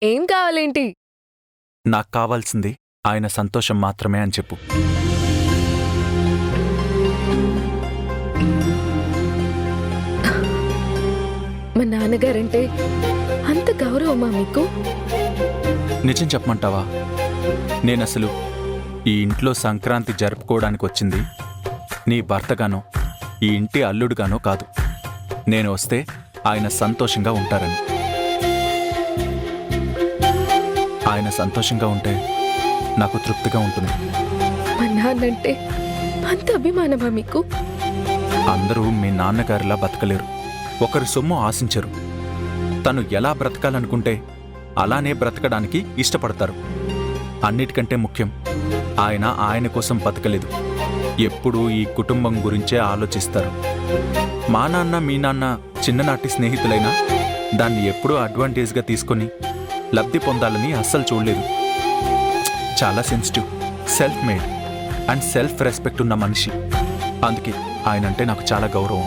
ఏం కావాలేంటి? నాకు కావాల్సింది ఆయన సంతోషం మాత్రమే అని చెప్పు. మా నాన్నగారంటే అంత గౌరవమా మీకు? నిజం చెప్పమంటావా? నేనసలు ఈ ఇంట్లో సంక్రాంతి జరుపుకోవడానికి వచ్చింది నీ భర్తగానో ఈ ఇంటి అల్లుడుగానో కాదు. నేను వస్తే ఆయన సంతోషంగా ఉంటారని. ఆయన సంతోషంగా ఉంటే నాకు తృప్తిగా ఉంటుంది. మా నాన్నంటే అంత అభిమానమా మీకు? అందరూ మీ నాన్నగారిలా బతకలేరు. ఒకరి సొమ్ము ఆశించరు. తను ఎలా బ్రతకాలనుకుంటే అలానే బ్రతకడానికి ఇష్టపడతారు. అన్నిటికంటే ముఖ్యం, ఆయన కోసం బతకలేదు. ఎప్పుడూ ఈ కుటుంబం గురించే ఆలోచిస్తారు. మా నాన్న మీ నాన్న చిన్ననాటి స్నేహితులైనా దాన్ని ఎప్పుడూ అడ్వాంటేజ్గా తీసుకొని లబ్ధి పొందాలని అస్సలు చూడలేదు. చాలా sensitive, self made and self respect ఉన్న మనిషి. అందుకే ఆయనంటే నాకు చాలా గౌరవం.